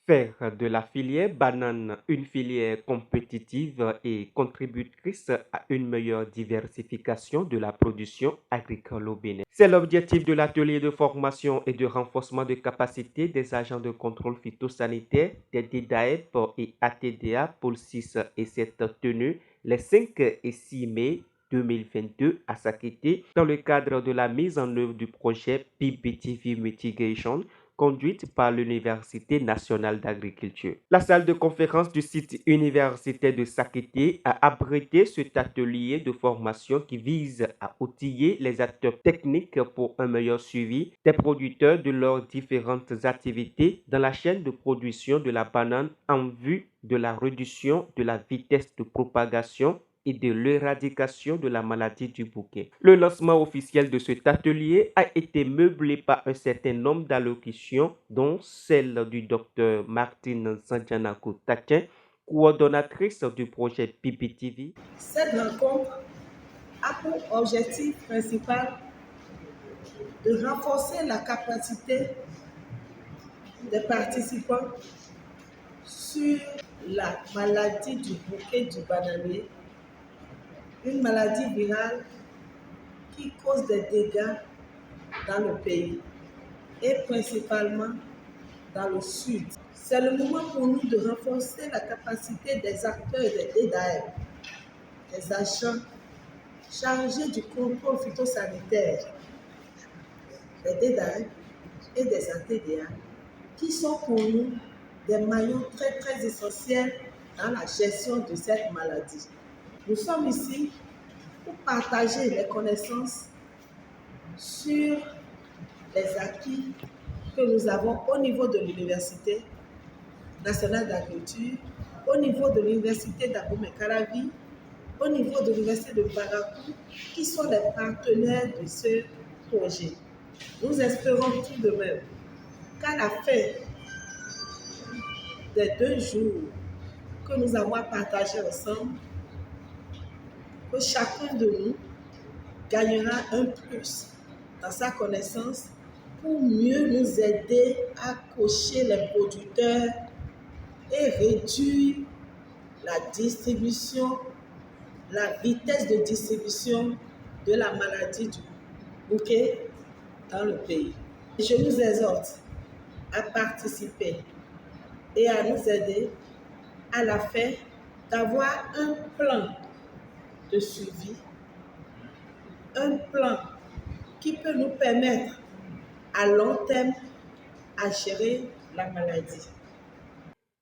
Faire de la filière banane une filière compétitive et contributrice à une meilleure diversification de la production agricole au Bénin. C'est l'objectif de l'atelier de formation et de renforcement de capacité des agents de contrôle phytosanitaire des DDAEP et ATDA Pôle 6 et 7 tenue les 5 et 6 mai 2022 à Sakité dans le cadre de la mise en œuvre du projet PBTV Mitigation conduite par l'Université nationale d'agriculture. La salle de conférence du site universitaire de Sakité a abrité cet atelier de formation qui vise à outiller les acteurs techniques pour un meilleur suivi des producteurs de leurs différentes activités dans la chaîne de production de la banane en vue de la réduction de la vitesse de propagation et de l'éradication de la maladie du bouquet. Le lancement officiel de cet atelier a été meublé par un certain nombre d'allocutions, dont celle du docteur Martine Sanjanako Takin, coordonnatrice du projet PPTV. Cette rencontre a pour objectif principal de renforcer la capacité des participants sur la maladie du bouquet du bananier, une maladie virale qui cause des dégâts dans le pays et principalement dans le sud. C'est le moment pour nous de renforcer la capacité des acteurs des DDAE, des agents chargés du contrôle phytosanitaire, des DDAE et des ATDA, qui sont pour nous des maillons très très essentiels dans la gestion de cette maladie. Nous sommes ici pour partager les connaissances sur les acquis que nous avons au niveau de l'Université nationale d'agriculture, au niveau de l'Université d'Abomey-Calavi, au niveau de l'Université de Barakou, qui sont les partenaires de ce projet. Nous espérons tout de même qu'à la fin des 2 jours que nous avons partagé ensemble, que chacun de nous gagnera un plus dans sa connaissance pour mieux nous aider à cocher les producteurs et réduire la distribution, la vitesse de distribution de la maladie du bouquet dans le pays. Je nous exhorte à participer et à nous aider à la fin d'avoir un plan de suivi, un plan qui peut nous permettre à long terme à gérer la maladie.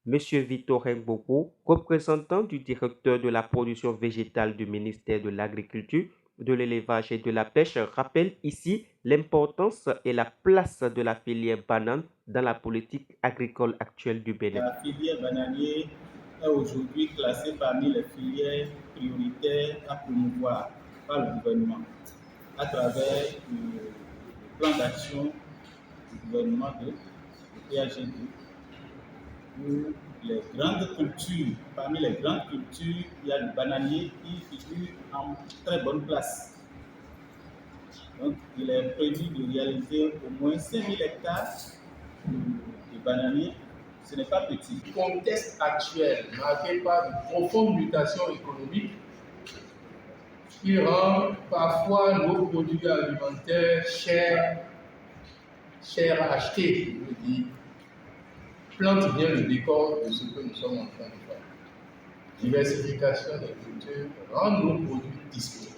Monsieur Victor Mboko, représentant du directeur de la production végétale du ministère de l'Agriculture, de l'Élevage et de la Pêche, rappelle ici l'importance et la place de la filière banane dans la politique agricole actuelle du Bénin. La filière bananier est aujourd'hui classée parmi les filières prioritaires à promouvoir par le gouvernement à travers le plan d'action du gouvernement de PAG2 où les grandes cultures, parmi les grandes cultures, il y a le bananier qui figure en très bonne place. Donc, il est prévu de réaliser au moins 5000 hectares de bananiers. Ce n'est pas petit. Le contexte actuel, marqué par de profondes mutations économiques, qui rend parfois nos produits alimentaires chers à acheter, je veux dire, plante bien le décor de ce que nous sommes en train de faire. Diversification des cultures rend nos produits disponibles.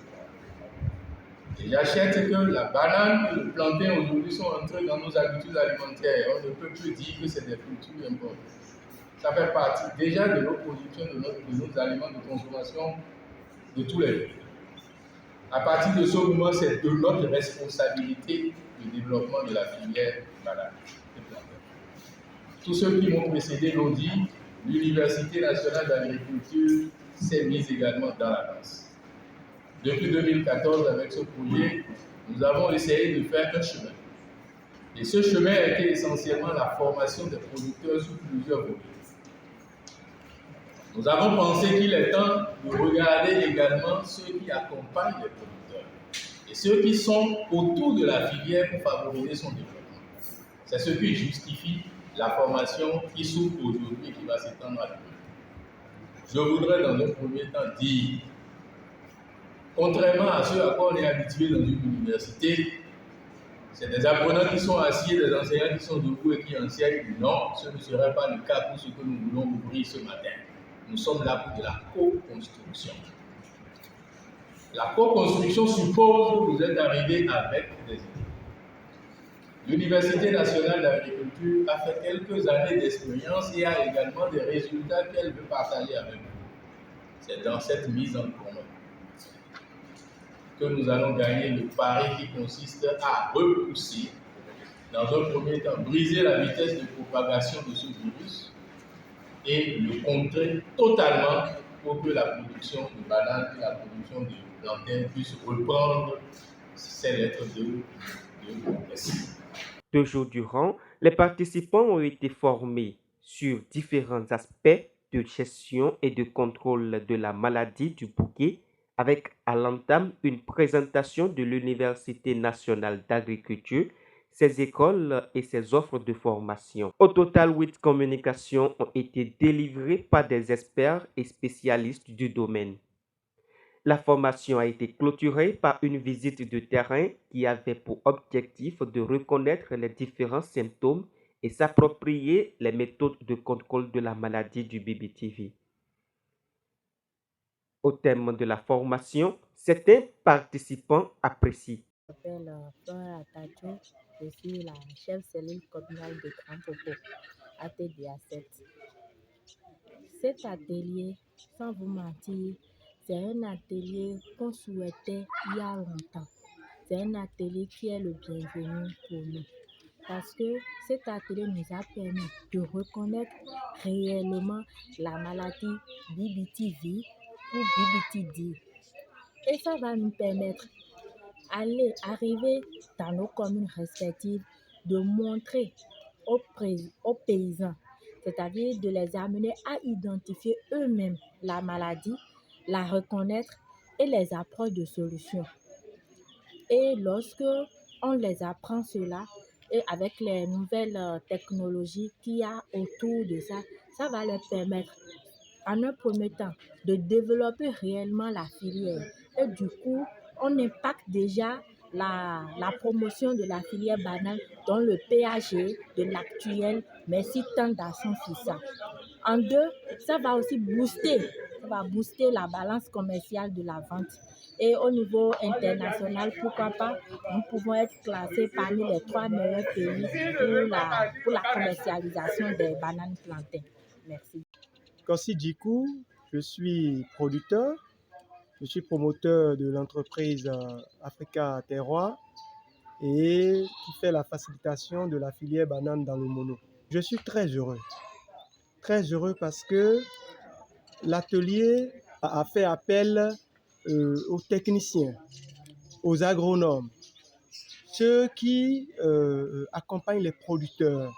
Et j'achète que la banane et le plantain aujourd'hui sont entrés dans nos habitudes alimentaires. On ne peut plus dire que c'est des cultures importées. Ça fait partie déjà de nos productions, de nos aliments de consommation de tous les jours. À partir de ce moment, c'est de notre responsabilité le développement de la filière banane et plantain. Tous ceux qui m'ont précédé l'ont dit, l'Université nationale d'agriculture s'est mise également dans la danse. Depuis 2014, avec ce projet, nous avons essayé de faire un chemin. Et ce chemin a été essentiellement la formation des producteurs sous plusieurs volets. Nous avons pensé qu'il est temps de regarder également ceux qui accompagnent les producteurs et ceux qui sont autour de la filière pour favoriser son développement. C'est ce qui justifie la formation qui s'ouvre aujourd'hui et qui va s'étendre à demain. Je voudrais dans un premier temps dire, contrairement à ce à quoi on est habitué dans une université, c'est des apprenants qui sont assis, des enseignants qui sont debout et qui enseignent. Non, ce ne serait pas le cas pour ce que nous voulons ouvrir ce matin. Nous sommes là pour de la co-construction. La co-construction suppose que vous êtes arrivés avec des idées. L'Université nationale d'agriculture a fait quelques années d'expérience et a également des résultats qu'elle veut partager avec vous. C'est dans cette mise en commun que nous allons gagner le pari qui consiste à repousser, dans un premier temps, briser la vitesse de propagation de ce virus et le contrer totalement pour que la production de bananes et la production de plantains puissent reprendre ses lettres de progrès. 2 jours durant, les participants ont été formés sur différents aspects de gestion et de contrôle de la maladie du bouquet, avec à l'entame une présentation de l'Université nationale d'agriculture, ses écoles et ses offres de formation. Au total, 8 communications ont été délivrées par des experts et spécialistes du domaine. La formation a été clôturée par une visite de terrain qui avait pour objectif de reconnaître les différents symptômes et s'approprier les méthodes de contrôle de la maladie du BBTV. Au terme de la formation, certains participants apprécient. Je m'appelle Flora Tacho, je suis la chef cellule communale de Grand Popo, ATDA7. Cet atelier, sans vous mentir, c'est un atelier qu'on souhaitait il y a longtemps. C'est un atelier qui est le bienvenu pour nous. Parce que cet atelier nous a permis de reconnaître réellement la maladie BBTV ou BBTD. Et ça va nous permettre d'arriver dans nos communes respectives, de montrer aux paysans, c'est-à-dire de les amener à identifier eux-mêmes la maladie, la reconnaître et les approches de solutions. Et lorsque on les apprend cela, et avec les nouvelles technologies qu'il y a autour de ça, ça va leur permettre, en un premier temps, de développer réellement la filière. Et du coup, on impacte déjà la promotion de la filière banane dans le PAG de l'actuel, mais si tant à son fils. En deux, ça va aussi booster la balance commerciale de la vente. Et au niveau international, pourquoi pas, nous pouvons être classés parmi les 3 meilleurs pays pour la commercialisation des bananes plantains. Merci. Kossi Djikou, je suis producteur, je suis promoteur de l'entreprise Africa Terroir et qui fait la facilitation de la filière banane dans le mono. Je suis très heureux parce que l'atelier a fait appel aux techniciens, aux agronomes, ceux qui accompagnent les producteurs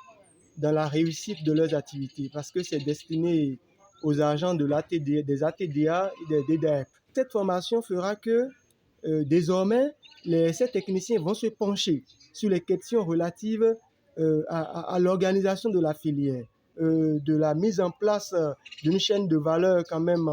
dans la réussite de leurs activités parce que c'est destiné aux agents de l'ATD, des ATDA et des DDF. Cette formation fera que désormais, ces techniciens vont se pencher sur les questions relatives à l'organisation de la filière, de la mise en place d'une chaîne de valeur quand même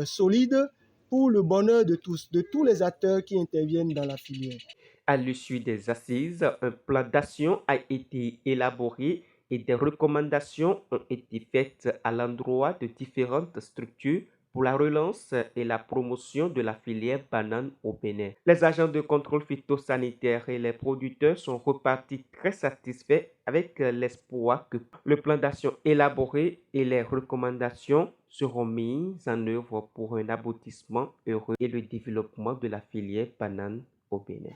solide pour le bonheur de tous les acteurs qui interviennent dans la filière. À l'issue des assises, un plan d'action a été élaboré et des recommandations ont été faites à l'endroit de différentes structures pour la relance et la promotion de la filière banane au Bénin. Les agents de contrôle phytosanitaire et les producteurs sont repartis très satisfaits avec l'espoir que le plan d'action élaboré et les recommandations seront mises en œuvre pour un aboutissement heureux et le développement de la filière banane au Bénin.